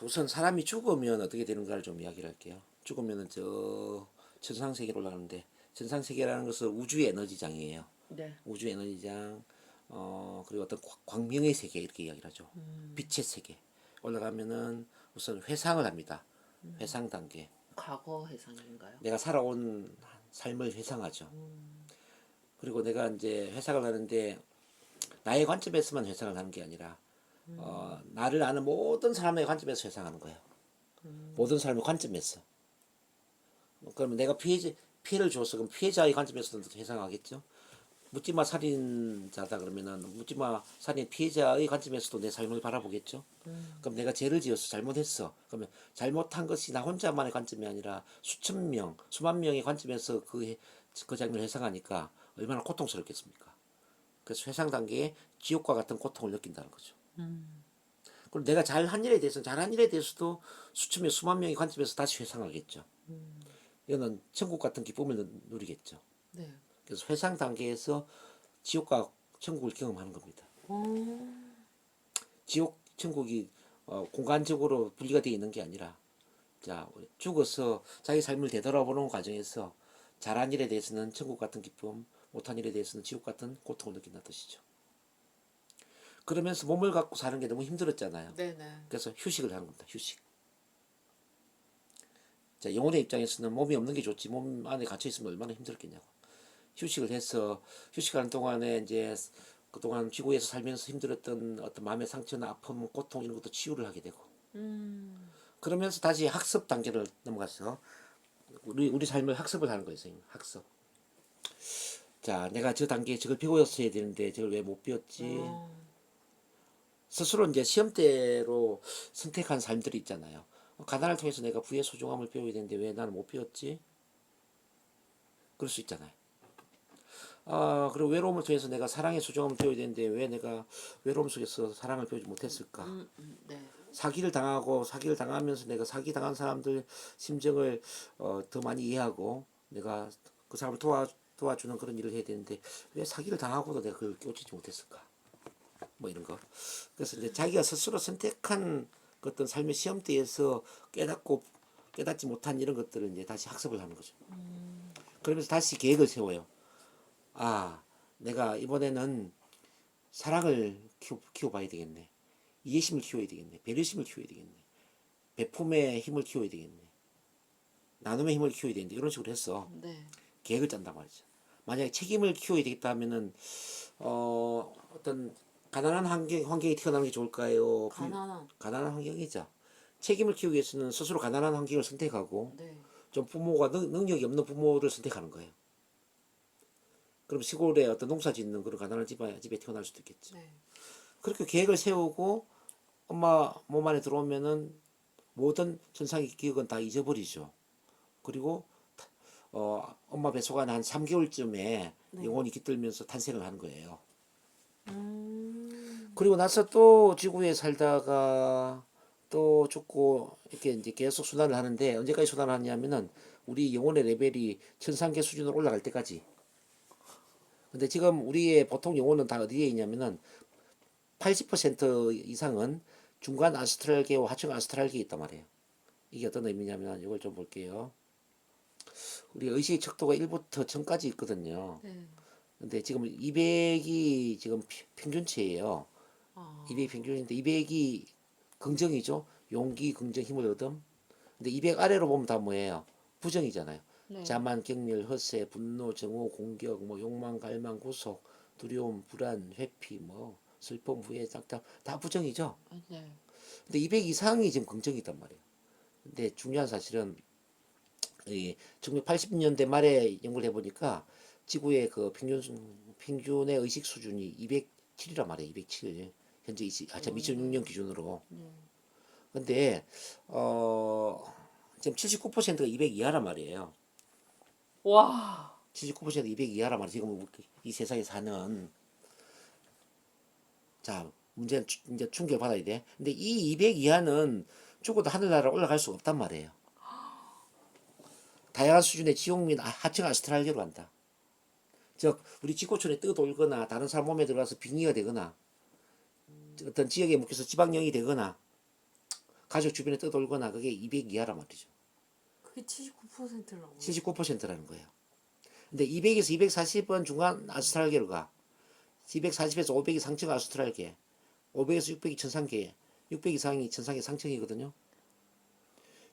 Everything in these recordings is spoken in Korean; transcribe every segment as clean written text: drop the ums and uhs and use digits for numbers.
우선 사람이 죽으면 어떻게 되는가를 좀 이야기를 할게요. 죽으면은 저 천상세계로 올라가는데, 천상세계라는 것은 우주의 에너지장이에요. 네. 우주의 에너지장, 그리고 어떤 광명의 세계 이렇게 이야기를 하죠. 빛의 세계 올라가면은 우선 회상을 합니다. 회상 단계. 과거 해상인가요? 내가 살아온 삶을 회상하죠. 그리고 내가 이제 회상을 하는데 나의 관점에서만 회상을 하는 게 아니라 나를 아는 모든 사람의 관점에서 회상하는 거예요. 모든 사람의 관점에서. 그러면 내가 피해를 줬어. 그럼 피해자의 관점에서도 회상하겠죠. 묻지마 살인자다 그러면은 묻지마 살인 피해자의 관점에서도 내 삶을 바라보겠죠. 그럼 내가 죄를 지었어, 잘못했어. 그러면 잘못한 것이 나 혼자만의 관점이 아니라 수천 명, 수만 명의 관점에서 그 장면을 회상하니까 얼마나 고통스럽겠습니까. 그래서 회상 단계에 지옥과 같은 고통을 느낀다는 거죠. 그리고 내가 잘한 일에 대해서 잘한 일에 대해서도 수천 명, 수만 명의 관점에서 다시 회상하겠죠. 이거는 천국 같은 기쁨을 누리겠죠. 네. 그래서 회상 단계에서 지옥과 천국을 경험하는 겁니다. 지옥, 천국이 공간적으로 분리가 되어 있는 게 아니라, 자, 죽어서 자기 삶을 되돌아보는 과정에서 잘한 일에 대해서는 천국 같은 기쁨, 못한 일에 대해서는 지옥 같은 고통을 느낀다는 뜻이죠. 그러면서 몸을 갖고 사는 게 너무 힘들었잖아요. 네네. 그래서 휴식을 하는 겁니다. 휴식. 자, 영혼의 입장에서는 몸이 없는 게 좋지, 몸 안에 갇혀 있으면 얼마나 힘들었겠냐고. 휴식을 해서 휴식하는 동안에 이제 그동안 지구에서 살면서 힘들었던 어떤 마음의 상처나 아픔, 고통 이런 것도 치유를 하게 되고, 그러면서 다시 학습 단계를 넘어가서 우리 삶을 학습을 하는 거예요. 선생님. 학습. 자, 내가 저 단계에 저걸 배웠어야 되는데 저걸 왜 못 배웠지? 스스로 이제 시험대로 선택한 삶들이 있잖아요. 가난을 통해서 내가 부의 소중함을 배워야 되는데 왜 나는 못 배웠지? 그럴 수 있잖아요. 그리고 외로움을 통해서 내가 사랑의 소중함을 배워야 되는데 왜 내가 외로움 속에서 사랑을 배우지 못했을까? 네. 사기를 당하고 사기를 당하면서 내가 사기 당한 사람들 심정을 더 많이 이해하고 내가 그 사람을 도와주는 그런 일을 해야 되는데 왜 사기를 당하고도 내가 그걸 깨우치지 못했을까? 뭐 이런 거. 그래서 이제 자기가 스스로 선택한 그 어떤 삶의 시험대에서 깨닫지 못한 이런 것들을 이제 다시 학습을 하는 거죠. 그러면서 다시 계획을 세워요. 아, 내가 이번에는 사랑을 키워봐야 되겠네. 이해심을 키워야 되겠네. 배려심을 키워야 되겠네. 배품의 힘을 키워야 되겠네. 나눔의 힘을 키워야 되겠네. 이런 식으로 해서 네. 계획을 짠단 말이죠. 만약에 책임을 키워야 되겠다 하면은 어떤 가난한 환경이 태어나는 게 좋을까요? 가난한 환경이죠. 책임을 키우기 위해서는 스스로 가난한 환경을 선택하고 네. 좀 부모가 능력이 없는 부모를 선택하는 거예요. 그럼 시골에 어떤 농사 짓는 그런 가난한 집에 태어날 수도 있겠죠. 네. 그렇게 계획을 세우고 엄마 몸 안에 들어오면은 모든 천상의 기억은 다 잊어버리죠. 그리고 엄마 뱃속 안에 한 3개월쯤에 네. 영혼이 깃들면서 탄생을 하는 거예요. 음. 그리고 나서 또 지구에 살다가 또 죽고 이렇게 이제 계속 순환을 하는데 언제까지 순환을 하냐면은 우리 영혼의 레벨이 천상계 수준으로 올라갈 때까지. 근데 지금 우리의 보통 영혼은 다 어디에 있냐면은 80% 이상은 중간 아스트랄계와 하층 아스트랄계에 있단 말이에요. 이게 어떤 의미냐면 이걸 좀 볼게요. 우리 의식의 척도가 1부터 1000까지 있거든요. 네. 근데 지금 200이 지금 평균치예요. 아. 200이 평균인데 200이 긍정이죠. 용기, 긍정, 힘을 얻음. 근데 200 아래로 보면 다 뭐예요? 부정이잖아요. 네. 자만, 격렬, 허세, 분노, 정오, 공격, 뭐 욕망, 갈망, 구속, 두려움, 불안, 회피, 뭐 슬픔, 후회, 답답 다 부정이죠. 네. 근데 200 이상이 지금 긍정이단 말이에요. 근데 중요한 사실은 이 1980년대 말에 연구를 해보니까 지구의 그 평균의 의식 수준이 207이란 말이에요. 207. 현재 2006년 기준으로. 네. 근데 지금 79%가 200 이하란 말이에요. 와. 79% 200 이하란 말이에요. 지금 이 세상에 사는. 자, 문제는 이제 충격을 받아야 돼. 근데 이 200 이하는 죽어도 하늘나라 올라갈 수 없단 말이에요. 다양한 수준의 지옥 및 하층 아스트랄계로 간다. 즉 우리 지구촌에 떠돌거나 다른 사람 몸에 들어가서 빙의가 되거나 어떤 지역에 묵혀서 지방령이 되거나 가족 주변에 떠돌거나 그게 200 이하란 말이죠. 그게 79%라고. 79%라는 거예요. 근데 200에서 240은 중간 아스트랄계로 가. 240에서 500이 상층 아스트랄계, 500에서 600이 천상계, 600 이상이 천상계 상층이거든요.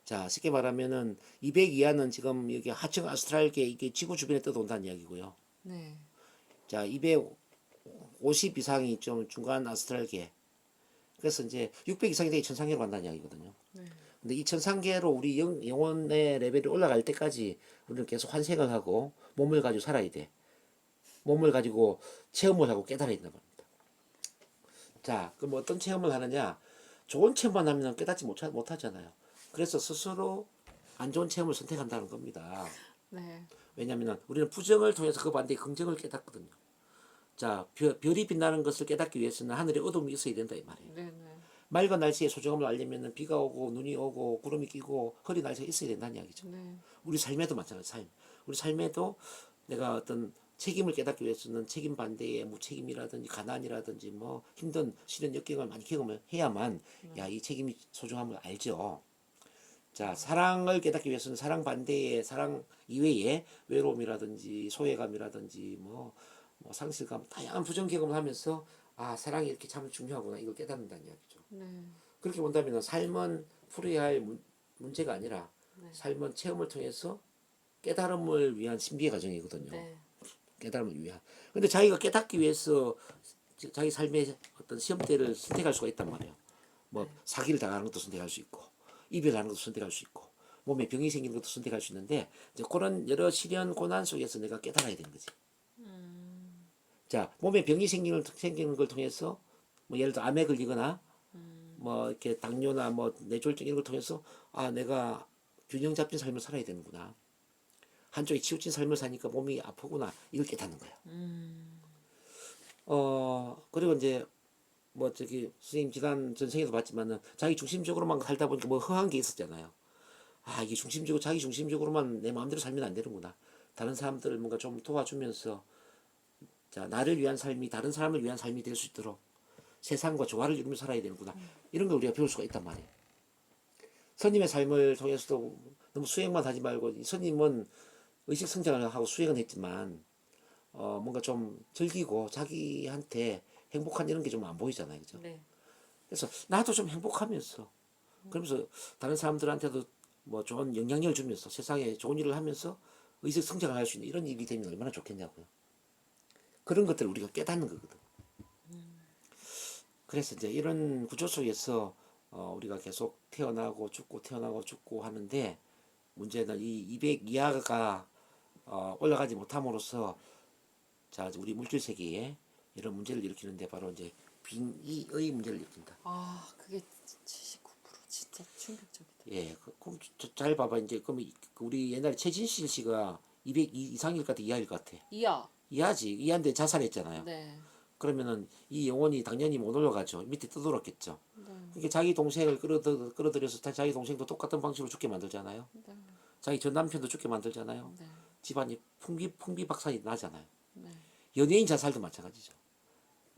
자, 쉽게 말하면은 200 이하는 지금 여기 하층 아스트랄계 이게 지구 주변에 떠돈다는 이야기고요. 네. 자, 250 이상이 좀 중간 아스트랄계. 그래서 이제 600 이상이 되게 천상계로 간다는 이야기거든요. 네. 근데 이 천상계로 우리 영혼의 레벨이 올라갈 때까지 우리는 계속 환생을 하고 몸을 가지고 살아야 돼. 몸을 가지고 체험을 하고 깨달아야 된단 말입니다. 자, 그럼 어떤 체험을 하느냐? 좋은 체험만 하면 깨닫지 못하잖아요. 그래서 스스로 안 좋은 체험을 선택한다는 겁니다. 네. 왜냐하면 우리는 부정을 통해서 그 반대의 긍정을 깨닫거든요. 자, 별이 빛나는 것을 깨닫기 위해서는 하늘에 어둠이 있어야 된다 이 말이에요. 네. 네. 맑은 날씨의 소중함을 알려면 비가 오고 눈이 오고 구름이 끼고 흐린 날씨가 있어야 된다는 이야기죠. 네. 우리 삶에도 마찬가지. 우리 삶에도 내가 어떤 책임을 깨닫기 위해서는 책임 반대의 무책임이라든지 가난이라든지 뭐 힘든 시련 역경을 많이 경험을 해야만 야, 이 책임이 소중함을 알죠. 자, 사랑을 깨닫기 위해서는 사랑 반대의 사랑 이외에 외로움이라든지 소외감이라든지 뭐 상실감 다양한 부정 경험을 하면서 아, 사랑이 이렇게 참 중요하구나 이걸 깨닫는다는 이야기죠. 네. 그렇게 본다면 삶은 풀어야 할 문제가 아니라 네. 삶은 체험을 통해서 깨달음을 위한 신비의 과정이거든요. 네. 깨달음을 위한. 근데 자기가 깨닫기 위해서 자기 삶의 어떤 시험대를 선택할 수가 있단 말이에요. 뭐 네. 사기를 당하는 것도 선택할 수 있고 이별하는 것도 선택할 수 있고 몸에 병이 생기는 것도 선택할 수 있는데 이제 그런 여러 시련 고난 속에서 내가 깨달아야 되는 거지. 자, 몸에 병이 생기는 걸 통해서 뭐 예를 들어 암에 걸리거나 뭐 이렇게 당뇨나 뭐 뇌졸중 이런 걸 통해서 아, 내가 균형 잡힌 삶을 살아야 되는구나. 한쪽에 치우친 삶을 사니까 몸이 아프구나. 이걸 깨닫는 거야. 그리고 이제 뭐 저기 선생님 지난 전생에도 봤지만은 자기 중심적으로만 살다 보니까 뭐 허한 게 있었잖아요. 아, 이게 중심적으로 자기 중심적으로만 내 마음대로 살면 안 되는구나. 다른 사람들을 뭔가 좀 도와주면서 자, 나를 위한 삶이 다른 사람을 위한 삶이 될 수 있도록 세상과 조화를 이루며 살아야 되는구나. 이런 걸 우리가 배울 수가 있단 말이에요. 스님의 삶을 통해서도 너무 수행만 하지 말고 스님은 의식 성장을 하고 수행은 했지만 뭔가 좀 즐기고 자기한테 행복한 이런 게 좀 안 보이잖아요. 그죠? 네. 그래서 나도 좀 행복하면서 그러면서 다른 사람들한테도 뭐 좋은 영향력을 주면서 세상에 좋은 일을 하면서 의식 성장을 할 수 있는 이런 일이 되면 얼마나 좋겠냐고요. 그런 것들을 우리가 깨닫는 거거든. 그래서 이제 이런 구조 속에서 우리가 계속 태어나고 죽고 태어나고 죽고 하는데 문제는 이 200 이하가 올라가지 못함으로써 자, 우리 물질 세계에 이런 문제를 일으키는데 바로 이제 빙의의 문제를 일으킨다. 아, 그게 79% 진짜 충격적이다. 예, 그럼 잘 봐봐. 이제 그럼 우리 옛날에 최진실 씨가 200 이상일 것 같아, 이하일 것 같아. 이야. 이하지. 이하인데 자살했잖아요. 네. 그러면은 이 영혼이 당연히 못 올라가죠. 밑에 떠돌았겠죠. 네. 그러니까 자기 동생을 끌어들여서 자기 동생도 똑같은 방식으로 죽게 만들잖아요. 네. 자기 전 남편도 죽게 만들잖아요. 네. 집안이 풍비박산이 나잖아요. 네. 연예인 자살도 마찬가지죠.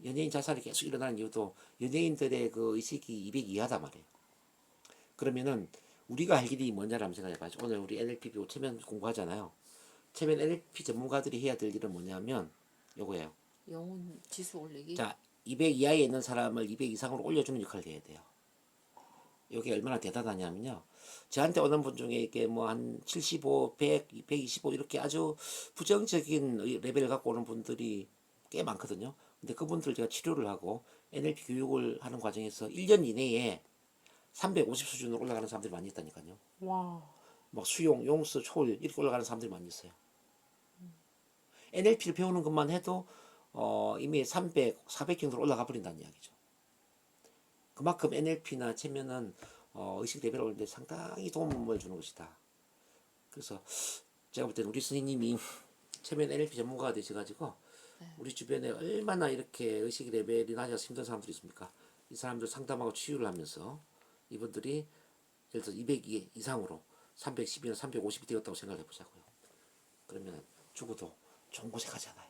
연예인 자살이 계속 일어나는 이유도 연예인들의 그 의식이 200 이하다 말이에요. 그러면은 우리가 할 일이 뭐냐를 한번 생각해봐야죠. 오늘 우리 NLP 배우 체면 공부하잖아요. 체면 NLP 전문가들이 해야 될 일은 뭐냐면 요거예요. 영혼 지수 올리기. 자, 200 이하에 있는 사람을 200 이상으로 올려주는 역할을 해야 돼요. 이게 얼마나 대단하냐면요. 저한테 오는 분 중에 이게 뭐 한 75, 100, 125 이렇게 아주 부정적인 레벨을 갖고 오는 분들이 꽤 많거든요. 근데 그분들 제가 치료를 하고 NLP 교육을 하는 과정에서 1년 이내에 350 수준으로 올라가는 사람들이 많이 있다니까요. 와. 막 수용, 용서, 초월 이렇게 올라가는 사람들이 많이 있어요. NLP를 배우는 것만 해도 이미 300, 400 정도로 올라가 버린다는 이야기죠. 그만큼 NLP나 체면은 의식 레벨을 올리는데 상당히 도움을 주는 것이다. 그래서 제가 볼 때는 우리 스님이 체면 NLP 전문가가 되셔가지고 우리 주변에 얼마나 이렇게 의식 레벨이 낮아서 힘든 사람들이 있습니까? 이 사람들 상담하고 치유를 하면서 이분들이 예를 들어 200 이상으로 310이나 350이 되었다고 생각해 보자고요. 그러면 죽어도 좋은 곳에 가잖아요.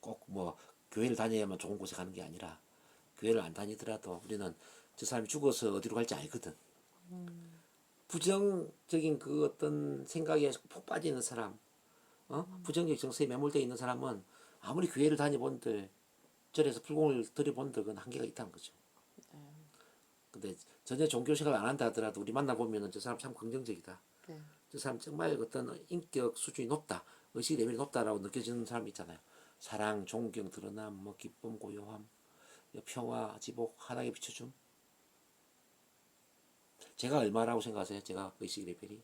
꼭 뭐 교회를 다녀야만 좋은 곳에 가는 게 아니라 교회를 안 다니더라도 우리는 저 사람이 죽어서 어디로 갈지 알거든. 부정적인 그 어떤 생각에 푹 빠져 있는 사람, 부정적 정서에 매몰되어 있는 사람은 아무리 교회를 다녀본들 절에서 풀공을 들여본들 그건 한계가 있다는 거죠. 근데 전혀 종교 생활 안 한다 하더라도 우리 만나보면은 저 사람 참 긍정적이다. 네. 저 사람 정말 어떤 인격 수준이 높다, 의식 레벨이 높다라고 느껴지는 사람 있잖아요. 사랑, 존경, 드러남, 뭐 기쁨, 고요함, 평화, 지복, 하나에 비춰줌. 제가 얼마라고 생각하세요? 제가 의식 레벨이?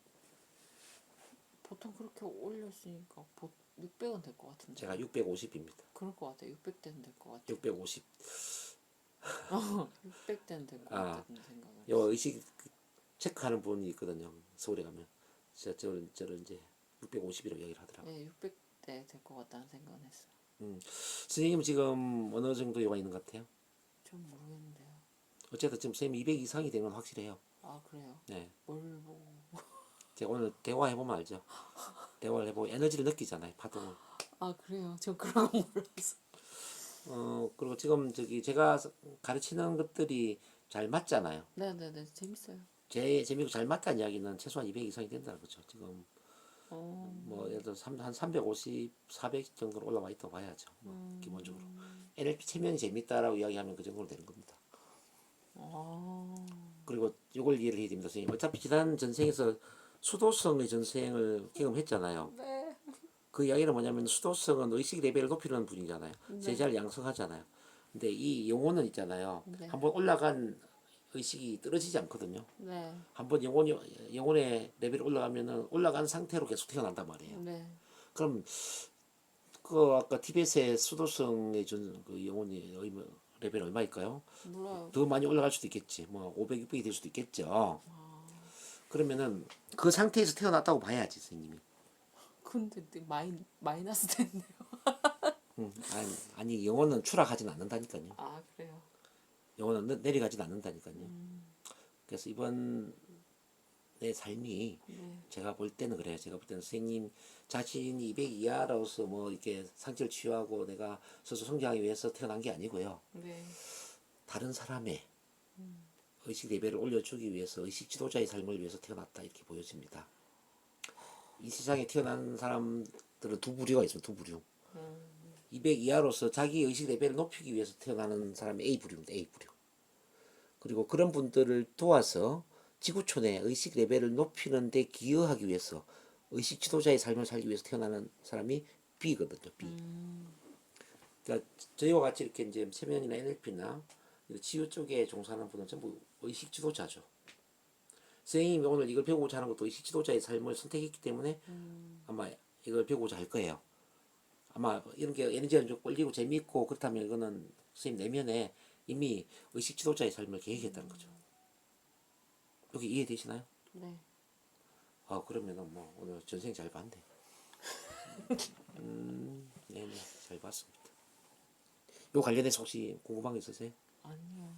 보통 그렇게 올렸으니까 600은 될 것 같은데. 제가 650입니다. 그럴 것 같아요. 600대는 될 것 같아요. 650. 600대는 될 것 아, 같다는 생각을. 요 의식 체크하는 분이 있거든요. 서울에 가면. 진짜 저를 이제 650이라고 이야기를 하더라고요. 네, 600대 될 것 같다는 생각은 했어요. 선생님 지금 어느 정도 요가 있는 것 같아요? 좀 모르겠는데요. 어쨌든 지금 선생님 200 이상이 되면 확실해요. 아, 그래요? 네. 뭘 보고. 제가 오늘 대화해보면 알죠. 대화를 해보고 에너지를 느끼잖아요. 파동을. 아, 그래요? 저 그런 거 몰라서. 그리고 지금 저기 제가 가르치는 것들이 잘 맞잖아요. 네네네, 재밌어요. 제 재미고 잘 맞다는 이야기는 최소한 200 이상이 된다는 거죠. 지금 어, 뭐 예를 들어 한 350, 400 정도로 올라와 있다고 봐야죠. 뭐 기본적으로 NLP 체면이 재밌다라고 이야기하면 그 정도로 되는 겁니다. 아, 그리고 이걸 이해를 해야 됩니다, 선생님. 어차피 지난 전생에서 수도성의 전생을 경험했잖아요. 네. 그 이야기는 뭐냐면 수도성은 의식 레벨을 높이는 분이잖아요. 네. 제자를 양성하잖아요. 근데 이 영혼은 있잖아요. 네. 한번 올라간 의식이 떨어지지 않거든요. 네. 한번 영혼의 레벨이 올라가면은 올라간 상태로 계속 태어난단 말이에요. 네. 그럼 그 아까 티베트의 수도성의 그 영혼이 레벨 얼마일까요? 몰라요. 더 많이 올라갈 수도 있겠지. 뭐 500, 600이 될 수도 있겠죠. 그러면은 그 상태에서 태어났다고 봐야지, 선생님이. 근데 마이너스 됐네요. 아니 영혼은 추락하진 않는다니까요. 아, 그래요? 영혼은 내려가진 않는다니까요. 그래서 이번 내 삶이 네. 제가 볼 때는 그래요. 제가 볼 때는 선생님 자신이 200 이하로서 뭐 이렇게 상처를 치유하고 내가 스스로 성장하기 위해서 태어난 게 아니고요. 네. 다른 사람의 의식 레벨을 올려주기 위해서 의식 지도자의 삶을 위해서 태어났다 이렇게 보여집니다. 이 세상에 태어난 사람들은 두 부류가 있습니다. 두 부류. 200 이하로서 자기 의식 레벨을 높이기 위해서 태어나는 사람이 A 부류입니다. A 부류. 그리고 그런 분들을 도와서 지구촌의 의식 레벨을 높이는 데 기여하기 위해서 의식 지도자의 삶을 살기 위해서 태어나는 사람이 B거든요. B. 그러니까 저희와 같이 이렇게 이제 세면이나 NLP나 치유 쪽에 종사하는 분은 전부 의식 지도자죠. 선생님이 오늘 이걸 배우고자 하는 것도 의식 지도자의 삶을 선택했기 때문에 아마 이걸 배우고자 할 거예요. 아마 이런 게 에너지가 좀 끌리고 재미있고 그렇다면 이거는 선생님 내면에 이미 의식 지도자의 삶을 계획했다는 거죠. 여기 이해되시나요? 네. 그러면은 뭐 오늘 전생 잘 봤네. 네네 잘 봤습니다. 요 관련해서 혹시 궁금한 게 있으세요? 아니요.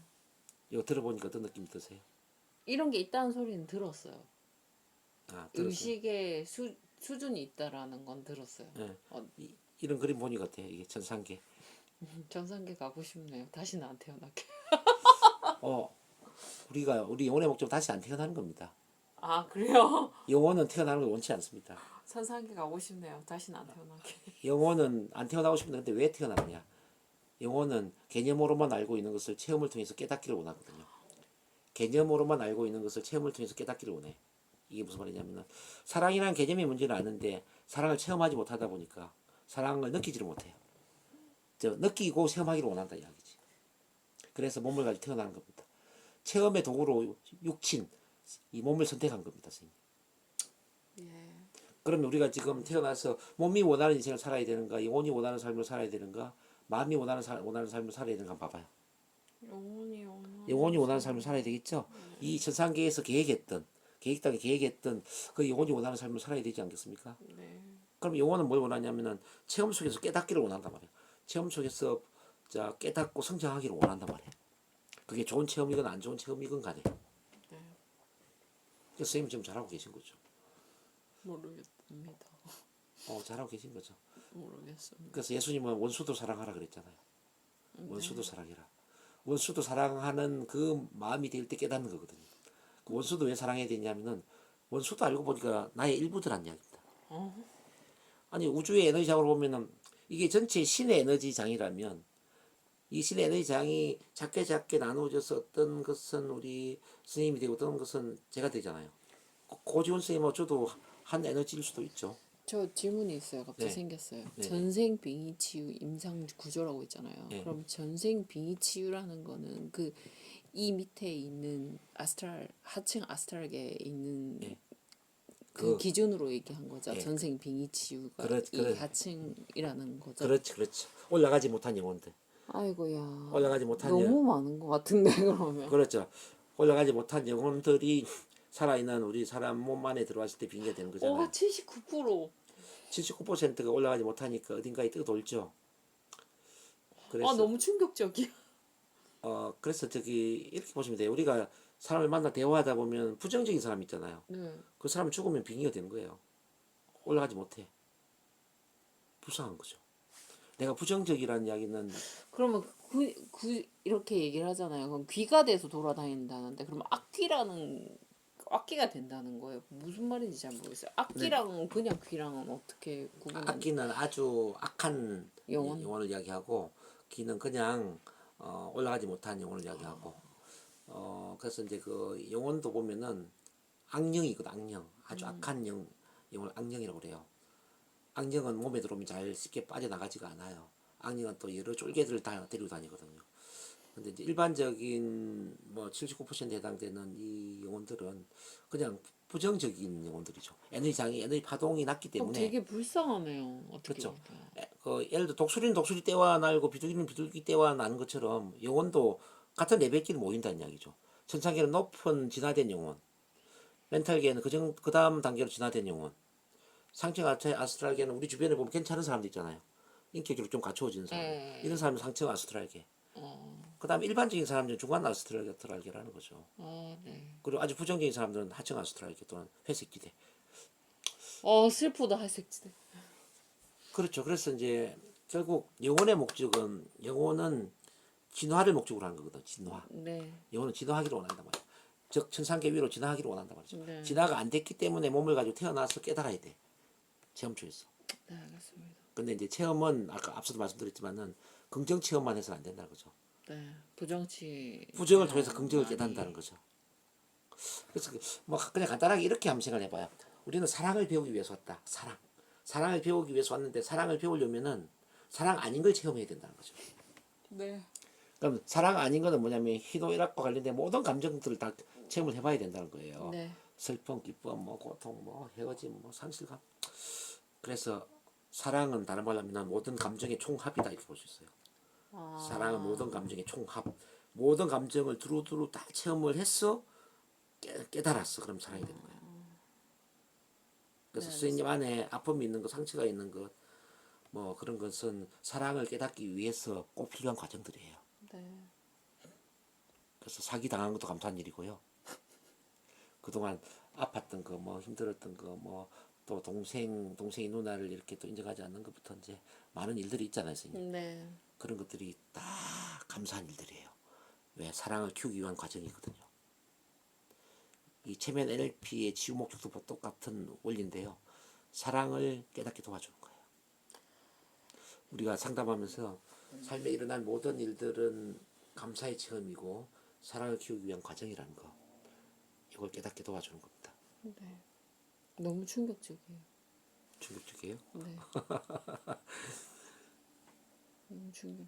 이거 들어보니까 어떤 느낌 드세요? 이런 게 있다는 소리는 들었어요. 들었어요. 의식의 수준이 있다라는 건 들었어요. 네. 어, 이런 그림 보니 같아요. 이게 천상계. 전산계 가고 싶네요. 다시는 안 태어날게. 우리 영혼의 목적 다시 안 태어나는 겁니다. 아, 그래요? 영혼은 태어나는 걸 원치 않습니다. 천상계 가고 싶네요. 다시는 안 태어날게. 영혼은 안 태어나고 싶은데 근데 왜 태어나느냐? 영혼은 개념으로만 알고 있는 것을 체험을 통해서 깨닫기를 원하거든요. 개념으로만 알고 있는 것을 체험을 통해서 깨닫기를 원해. 이게 무슨 말이냐면은 사랑이라는 개념의 문제는 아는데 사랑을 체험하지 못하다 보니까 사랑을 느끼지를 못해요. 느끼고 체험하기를 원한다 이야기지. 그래서 몸을 가지고 태어나는 겁니다. 체험의 도구로 육친 이 몸을 선택한 겁니다, 선생님. 예. 그러면 우리가 지금 태어나서 몸이 원하는 인생을 살아야 되는가, 영혼이 원하는 삶을 살아야 되는가, 마음이 원하는 삶을 살아야 되는가 봐봐요. 영혼이 원하는 삶을 살아야 되겠죠. 이 천상계에서 계획했던 그 영혼이 원하는 삶을 살아야 되지 않겠습니까? 네. 그럼 영혼은 뭘 원하냐면은 체험 속에서 깨닫기를 원한단 말이에요. 체험 속에서 깨닫고 성장하기를 원한단 말이에요. 그게 좋은 체험이건 안 좋은 체험이건 간에. 네. 그래서 선생님 지금 잘하고 계신 거죠. 모르겠습니다. 잘하고 계신 거죠. 모르겠습니다. 그래서 예수님은 원수도 사랑하라 그랬잖아요. 원수도 사랑해라. 원수도 사랑하는 그 마음이 될 때 깨닫는 거거든요. 그 원수도 왜 사랑해야 되냐면은 원수도 알고 보니까 나의 일부더란 이야기입니다. 아니 우주의 에너지장으로 보면은 이게 전체 신의 에너지장이라면 이 신의 에너지장이 작게 작게 나누어져서 어떤 것은 우리 스님이 되고 어떤 것은 제가 되잖아요. 고지훈 스님은 저도 한 에너지일 수도 있죠. 저 질문이 있어요. 갑자기 네. 생겼어요. 네. 전생 빙의 치유 임상 구조라고 있잖아요. 네. 그럼 전생 빙의 치유라는 거는 그 이 밑에 있는 아스트랄 하층 아스트랄계에 있는 네. 그 기준으로 얘기한 거죠. 예. 전생 빙의 치유가 이 그렇. 하층이라는 거죠. 그렇지. 올라가지 못한 영혼들. 아이고야. 올라가지 못한 너무 많은 것 같은데 그러면. 그렇죠. 올라가지 못한 영혼들이 살아있는 우리 사람 몸 안에 들어왔을 때 빙의가 되는 거잖아요. 79%. 79%가 올라가지 못하니까 어딘가에 떠돌죠. 그래서 너무 충격적이야. 그래서 저기 이렇게 보시면 돼요. 우리가 사람을 만나 대화하다 보면 부정적인 사람 있잖아요. 네. 그 사람 죽으면 빙의가 되는 거예요. 올라가지 못해. 불쌍한 거죠. 내가 부정적이라는 이야기는 그러면 이렇게 얘기를 하잖아요. 그럼 귀가 돼서 돌아다닌다는데 그러면 악기가 된다는 거예요. 무슨 말인지 잘 모르겠어요. 악기랑 그냥 귀랑은 어떻게 구분하는? 악기는 아주 악한 영혼? 영혼을 이야기하고 귀는 그냥 올라가지 못한 영혼을 이야기하고 그래서 이제 그 영혼도 보면은 악령이거든. 악령 아주 악한 영혼을 악령이라고 그래요. 악령은 몸에 들어오면 잘 쉽게 빠져나가지가 않아요. 악령은 또 여러 쫄개들을 다 데리고 다니거든요. 근데 이제 일반적인 뭐 79%에 해당되는 이 영혼들은 그냥 부정적인 영혼들이죠. 에너지 파동이 낮기 때문에. 되게 불쌍하네요. 어떻게 그렇죠. 보면. 그 예를 들어 독수리는 독수리 떼와 날고 비둘기는 비둘기 떼와 나는 것처럼 영혼도 같은 레벨끼리 모인다는 이야기죠. 천상계는 높은 진화된 영혼, 멘탈계는 그 다음 단계로 진화된 영혼, 상층 아스트랄계는 우리 주변에 보면 괜찮은 사람도 있잖아요. 인격적으로 좀 갖추어진 사람. 이런 사람은 상층 아스트랄계. 그 다음에 일반적인 사람들은 중간 아스트랄계라는 거죠. 네. 그리고 아주 부정적인 사람들은 하층 아스트랄계 또는 회색지대. 슬프다 할색지대. 그렇죠. 그래서 이제 결국 영혼의 목적은 영혼은 진화를 목적으로 하는 거거든. 진화. 네. 영혼은 진화하기를 원한단 말이야. 즉 천상계 위로 진화하기를 원한단 말이죠. 네. 진화가 안 됐기 때문에 몸을 가지고 태어나서 깨달아야 돼. 체험 중에서. 네, 알겠습니다. 근데 이제 체험은 아까 앞서도 말씀드렸지만은 긍정 체험만 해서는 안 된다는 거죠. 네. 부정치. 부정을 통해서 긍정을 깨닫는다는 거죠. 그래서 뭐 그냥 간단하게 이렇게 한번 생각해 봐요. 우리는 사랑을 배우기 위해서 왔다. 사랑을 배우기 위해서 왔는데 사랑을 배우려면은 사랑 아닌 걸 체험해야 된다는 거죠. 네. 그럼 사랑 아닌 거는 뭐냐면 희노애락과 관련된 모든 감정들을 다 체험을 해봐야 된다는 거예요. 네. 슬픔, 기쁨, 뭐 고통, 뭐 헤어짐, 뭐 상실감. 그래서 사랑은 다른 말로 하면 모든 감정의 총합이다 이렇게 볼 수 있어요. 사랑은 모든 감정의 총합. 모든 감정을 두루두루 다 체험을 했어 깨달았어. 그럼 사랑이 되는 거예요. 그래서 네, 스님 안에 아픔이 있는 것, 상처가 있는 것, 뭐 그런 것은 사랑을 깨닫기 위해서 꼭 필요한 과정들이에요. 네. 그래서 사기 당한 것도 감사한 일이고요. 그동안 아팠던 거, 뭐 힘들었던 거, 뭐 또 동생이 누나를 이렇게 또 인정하지 않는 것부터 이제 많은 일들이 있잖아요, 선생님. 네. 그런 것들이 다 감사한 일들이에요. 왜 사랑을 키우기 위한 과정이거든요. 이 체면 NLP의 치유 목적도 똑같은 원리인데요. 사랑을 깨닫게 도와주는 거예요. 우리가 상담하면서 삶에 일어난 모든 일들은 감사의 체험이고 사랑을 키우기 위한 과정이라는 거. 이걸 깨닫게 도와주는 겁니다. 네. 너무 충격적이에요. 충격적이에요? 네. 너무 충격.